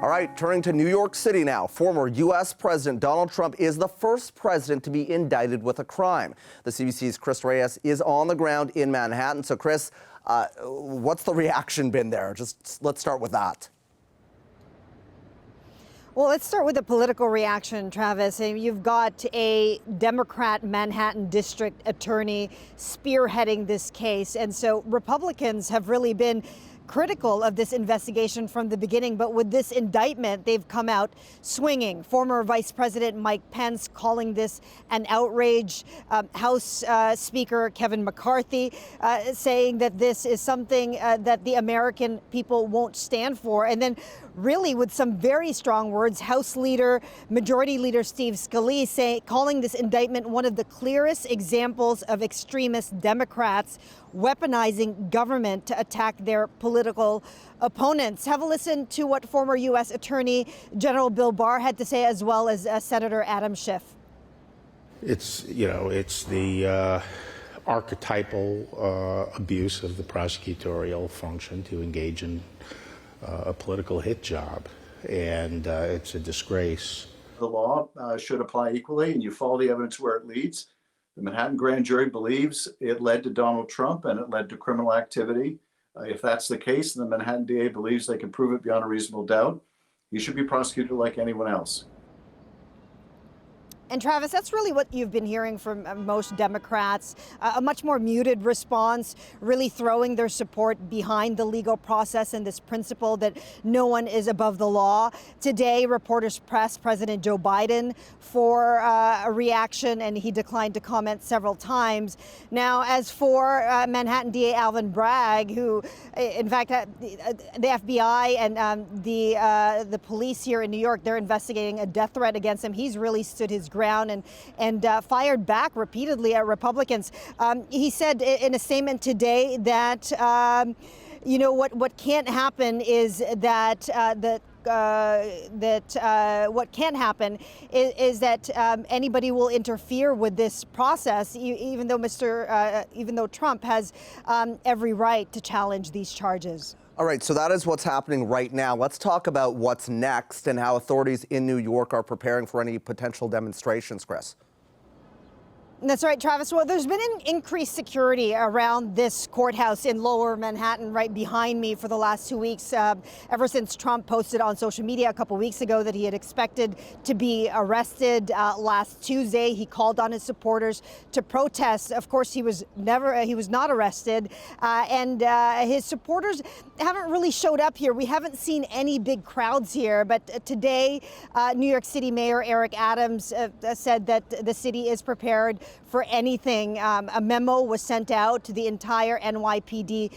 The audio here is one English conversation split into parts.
All right, turning to New York City now. Former U.S. President Donald Trump is the first president to be indicted with a crime. The CBC's Chris Reyes is on the ground in Manhattan. So, Chris, what's the reaction been there? Just let's start with that. Well, let's start with the political reaction, Travis. You've got a Democrat Manhattan district attorney spearheading this case. And so Republicans have really been critical of this investigation from the beginning. But with this indictment, they've come out swinging. Former Vice President Mike Pence calling this an outrage. House Speaker Kevin McCarthy saying that this is something that the American people won't stand for. And then really with some very strong words, Majority Leader Steve Scalise calling this indictment one of the clearest examples of extremist Democrats weaponizing government to attack their political opponents. Have a listen to what former U.S. Attorney General Bill Barr had to say, as well as Senator Adam Schiff. It's the archetypal abuse of the prosecutorial function to engage in a political hit job, and it's a disgrace. The law should apply equally, and you follow the evidence where it leads. The Manhattan grand jury believes it led to Donald Trump and it led to criminal activity. If that's the case, and the Manhattan DA believes they can prove it beyond a reasonable doubt, he should be prosecuted like anyone else. And Travis, that's really what you've been hearing from most Democrats, a much more muted response, really throwing their support behind the legal process and this principle that no one is above the law. Today, reporters pressed President Joe Biden for a reaction, and he declined to comment several times. Now, as for Manhattan DA Alvin Bragg, who, in fact, the FBI and the police here in New York, they're investigating a death threat against him. He's really stood his ground and fired back repeatedly at Republicans. He said in a statement today that what can't happen is that what can happen is that anybody will interfere with this process, even though Trump has every right to challenge these charges. All right, so that is what's happening right now. Let's talk about what's next and how authorities in New York are preparing for any potential demonstrations, Chris. That's right, Travis. Well, there's been an increased security around this courthouse in Lower Manhattan right behind me for the last 2 weeks, ever since Trump posted on social media a couple weeks ago that he had expected to be arrested last Tuesday. He called on his supporters to protest. Of course, he was not arrested, and his supporters haven't really showed up here. We haven't seen any big crowds here, but today, New York City Mayor Eric Adams said that the city is prepared for anything. A memo was sent out to the entire NYPD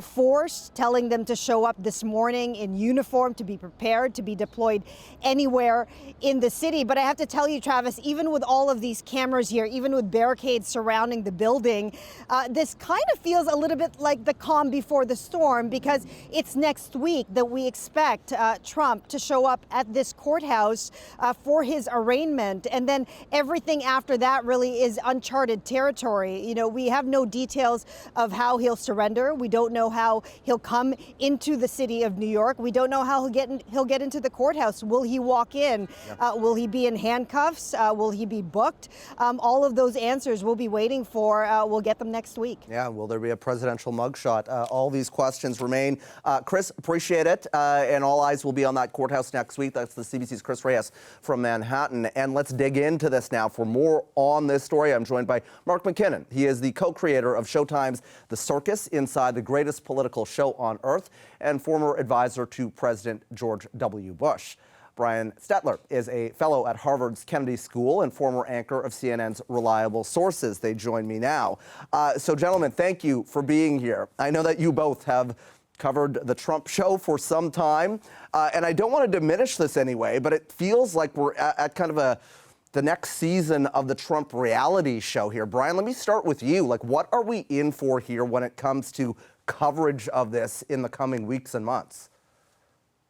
force, telling them to show up this morning in uniform, to be prepared, to be deployed anywhere in the city. But I have to tell you, Travis, even with all of these cameras here, even with barricades surrounding the building, this kind of feels a little bit like the calm before the storm, because it's next week that we expect Trump to show up at this courthouse for his arraignment. And then everything after that really is uncharted territory. You know, we have no details of how he'll surrender. We don't know how he'll come into the city of New York. We don't know how he'll get into the courthouse. Will he walk in? Yeah. Will he be in handcuffs? Will he be booked? All of those answers we'll be waiting for. We'll get them next week. Yeah, will there be a presidential mugshot? All these questions remain. Chris, appreciate it. And all eyes will be on that courthouse next week. That's the CBC's Chris Reyes from Manhattan. And let's dig into this now. For more on this story, I'm joined by Mark McKinnon. He is the co-creator of Showtime's The Circus, Inside the Greatest Political Show on Earth, and former advisor to President George W. Bush. Brian Stelter is a fellow at Harvard's Kennedy School and former anchor of CNN's Reliable Sources. They join me now. So, gentlemen, thank you for being here. I know that you both have covered the Trump show for some time, and I don't want to diminish this anyway, but it feels like we're at kind of the next season of the Trump reality show here. Brian, let me start with you. Like, what are we in for here when it comes to coverage of this in the coming weeks and months?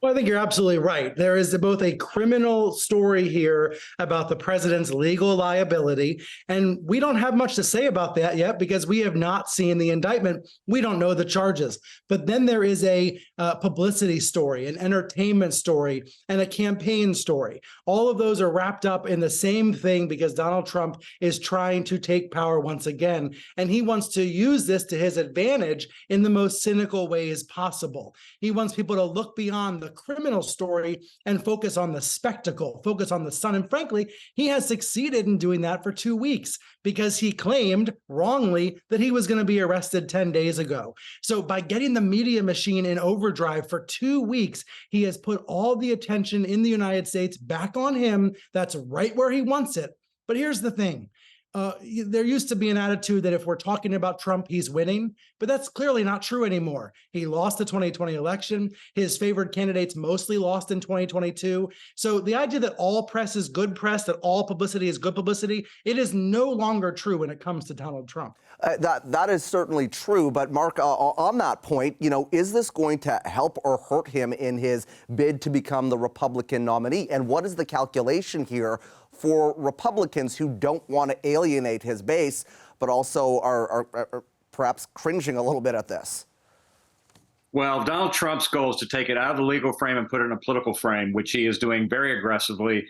Well, I think you're absolutely right. There is both a criminal story here about the president's legal liability, and we don't have much to say about that yet because we have not seen the indictment. We don't know the charges. But then there is a publicity story, an entertainment story, and a campaign story. All of those are wrapped up in the same thing because Donald Trump is trying to take power once again, and he wants to use this to his advantage in the most cynical ways possible. He wants people to look beyond the criminal story and focus on the spectacle, focus on the sun. And frankly, he has succeeded in doing that for 2 weeks because he claimed wrongly that he was going to be arrested 10 days ago. So by getting the media machine in overdrive for 2 weeks, he has put all the attention in the United States back on him. That's right where he wants it. But here's the thing. There used to be an attitude that if we're talking about Trump, he's winning, but that's clearly not true anymore. He lost the 2020 election. His favored candidates mostly lost in 2022. So the idea that all press is good press, that all publicity is good publicity, it is no longer true when it comes to Donald Trump. That is certainly true. But Mark, on that point, is this going to help or hurt him in his bid to become the Republican nominee? And what is the calculation here for Republicans who don't want to alienate his base, but also are perhaps cringing a little bit at this? Well, Donald Trump's goal is to take it out of the legal frame and put it in a political frame, which he is doing very aggressively.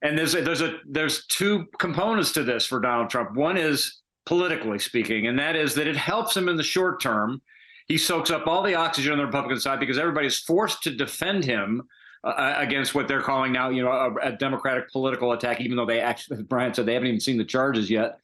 And there's two components to this for Donald Trump. One is politically speaking, and that is that it helps him in the short term. He soaks up all the oxygen on the Republican side because everybody's forced to defend him against what they're calling now, a Democratic political attack, even though they actually, as Brian said, they haven't even seen the charges yet.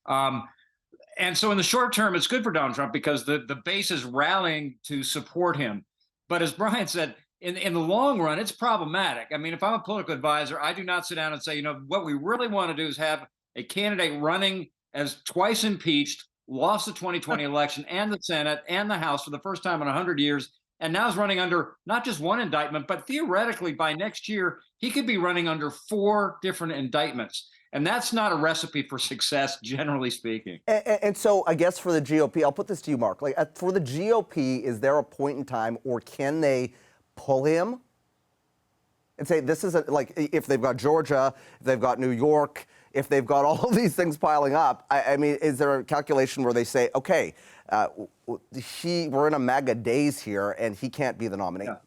And so in the short term, it's good for Donald Trump because the base is rallying to support him. But as Brian said, in the long run, it's problematic. I mean, if I'm a political advisor, I do not sit down and say, what we really want to do is have a candidate running as twice impeached, lost the 2020 election and the Senate and the House for the first time in 100 years, and now is running under not just one indictment, but theoretically by next year, he could be running under 4 different indictments. And that's not a recipe for success, generally speaking. And so I guess for the GOP, I'll put this to you, Mark. For the GOP, is there a point in time, or can they pull him and say this isn't if they've got Georgia, if they've got New York, if they've got all of these things piling up? I mean, is there a calculation where they say, okay, we're in a MAGA daze here, and he can't be the nominee? Yeah.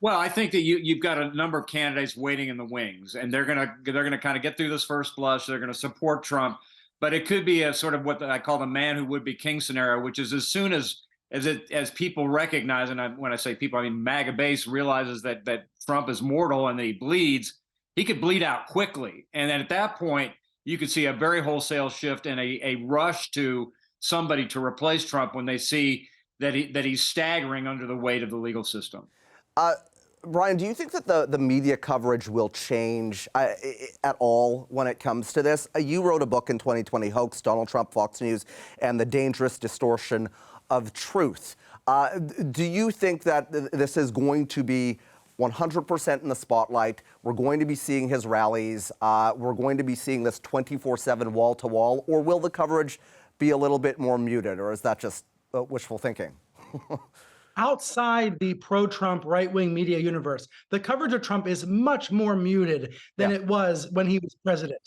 Well, I think that you've got a number of candidates waiting in the wings, and they're gonna kind of get through this first blush. They're going to support Trump, but it could be a sort of what I call the man who would be king scenario, which is as soon as people recognize, and when I say people, I mean MAGA base realizes that Trump is mortal and that he bleeds, he could bleed out quickly, and then at that point you could see a very wholesale shift and a rush to somebody to replace Trump when they see that he's staggering under the weight of the legal system. Brian, do you think that the media coverage will change at all when it comes to this? You wrote a book in 2020, Hoax, Donald Trump, Fox News, and the Dangerous Distortion of Truth. Do you think that this is going to be 100% in the spotlight? We're going to be seeing his rallies. We're going to be seeing this 24/7 wall-to-wall, or will the coverage be a little bit more muted, or is that just wishful thinking? Outside the pro-Trump right-wing media universe, the coverage of Trump is much more muted than it was when he was president.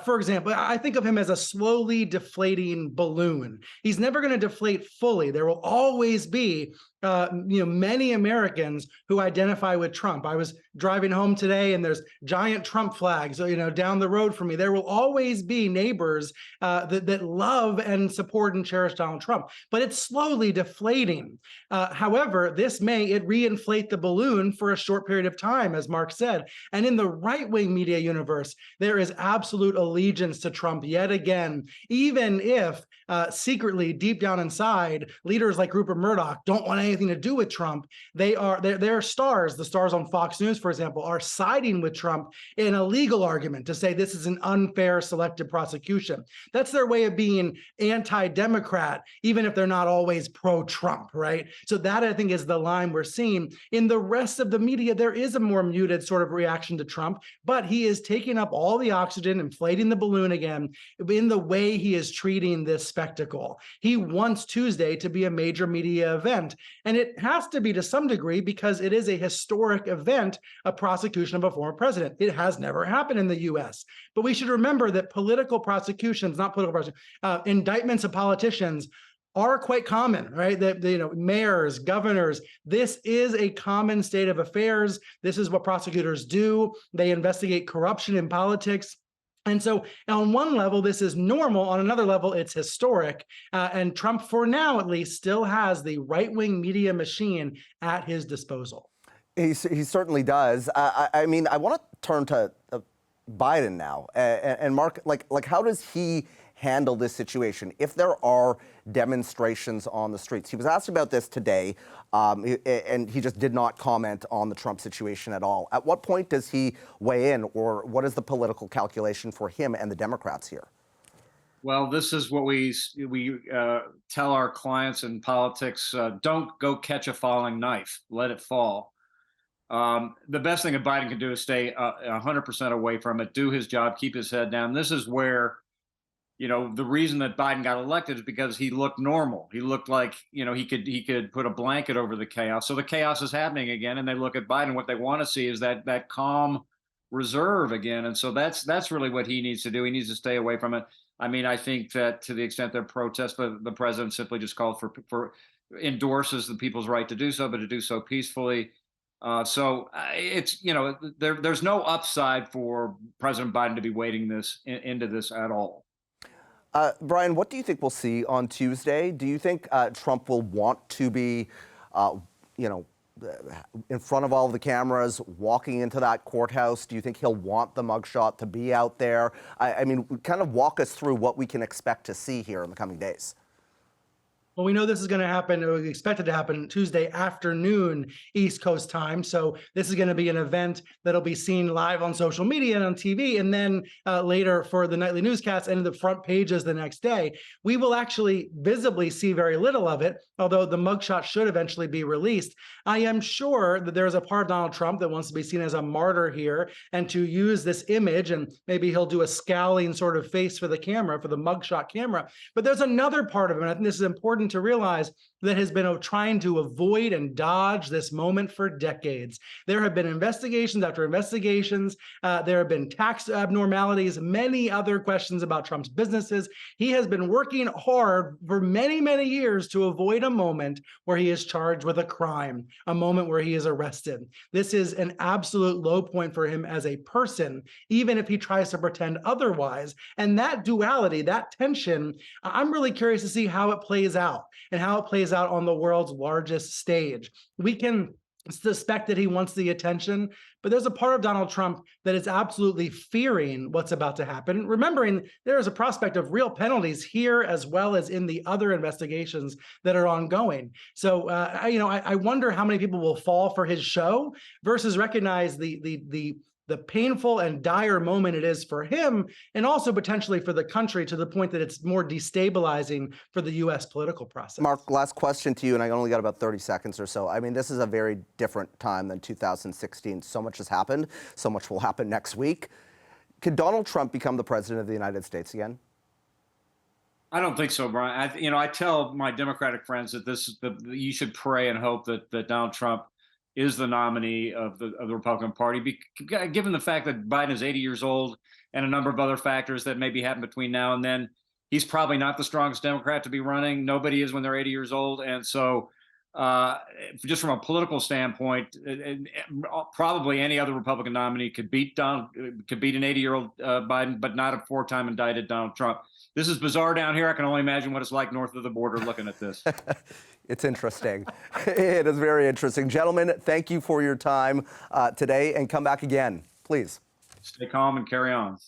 For example, I think of him as a slowly deflating balloon. He's never going to deflate fully. There will always be many Americans who identify with Trump. I was driving home today and there's giant Trump flags, down the road from me. There will always be neighbors that love and support and cherish Donald Trump, but it's slowly deflating. However, this may reinflate the balloon for a short period of time, as Mark said. And in the right-wing media universe, there is absolute allegiance to Trump yet again, even if secretly, deep down inside, leaders like Rupert Murdoch don't want anything to do with Trump. Their stars, the stars on Fox News, for example, are siding with Trump in a legal argument to say this is an unfair selective prosecution. That's their way of being anti-Democrat, even if they're not always pro-Trump, right? So that, I think, is the line we're seeing. In the rest of the media, there is a more muted sort of reaction to Trump, but he is taking up all the oxygen, inflating the balloon again in the way he is treating this spectacle. He wants Tuesday to be a major media event. And it has to be to some degree because it is a historic event, a prosecution of a former president. It has never happened in the US. But we should remember that political prosecutions, not political prosecutions, indictments of politicians are quite common, right? That, mayors, governors, this is a common state of affairs. This is what prosecutors do. They investigate corruption in politics. And so on one level, this is normal. On another level, it's historic. And Trump, for now at least, still has the right-wing media machine at his disposal. He certainly does. I mean, I want to turn to Biden now. And Mark, like how does he handle this situation if there are demonstrations on the streets? He was asked about this today, and he just did not comment on the Trump situation at all. At what point does he weigh in, or what is the political calculation for him and the Democrats here? Well, this is what we tell our clients in politics: don't go catch a falling knife, let it fall. The best thing that Biden can do is stay 100% away from it, do his job, keep his head down. This is where, the reason that Biden got elected is because he looked normal. He looked like, he could put a blanket over the chaos. So the chaos is happening again, and they look at Biden. What they want to see is that calm reserve again. And so that's really what he needs to do. He needs to stay away from it. I mean, I think that to the extent there are protests, but the president simply just called for endorses the people's right to do so, but to do so peacefully. So it's, there's no upside for President Biden to be wading into this at all. Brian, what do you think we'll see on Tuesday? Do you think Trump will want to be, in front of all of the cameras, walking into that courthouse? Do you think he'll want the mugshot to be out there? I mean, kind of walk us through what we can expect to see here in the coming days. Well, we know this is going to happen, or we expect it to happen Tuesday afternoon, East Coast time. So this is going to be an event that'll be seen live on social media and on TV, and then later for the nightly newscasts and the front pages the next day. We will actually visibly see very little of it, although the mugshot should eventually be released. I am sure that there's a part of Donald Trump that wants to be seen as a martyr here and to use this image, and maybe he'll do a scowling sort of face for the camera, for the mugshot camera. But there's another part of him, and I think this is important to realize, that has been trying to avoid and dodge this moment for decades. There have been investigations after investigations. There have been tax abnormalities, many other questions about Trump's businesses. He has been working hard for many, many years to avoid a moment where he is charged with a crime, a moment where he is arrested. This is an absolute low point for him as a person, even if he tries to pretend otherwise. And that duality, that tension, I'm really curious to see how it plays out and how it plays out on the world's largest stage. We can suspect that he wants the attention, but there's a part of Donald Trump that is absolutely fearing what's about to happen, remembering there is a prospect of real penalties here as well as in the other investigations that are ongoing. So, I wonder how many people will fall for his show versus recognize the painful and dire moment it is for him, and also potentially for the country, to the point that it's more destabilizing for the U.S. political process. Mark, last question to you, and I only got about 30 seconds or so. I mean, this is a very different time than 2016. So much has happened. So much will happen next week. Could Donald Trump become the president of the United States again? I don't think so, Brian. I tell my Democratic friends that you should pray and hope that Donald Trump is the nominee of the Republican Party, given the fact that Biden is 80 years old and a number of other factors that maybe happen between now and then. He's probably not the strongest Democrat to be running. Nobody is when they're 80 years old. And so just from a political standpoint, probably any other Republican nominee could beat an 80-year-old Biden, but not a four-time indicted Donald Trump. This is bizarre down here. I can only imagine what it's like north of the border looking at this. It's interesting. It is very interesting. Gentlemen, thank you for your time today, and come back again, please. Stay calm and carry on.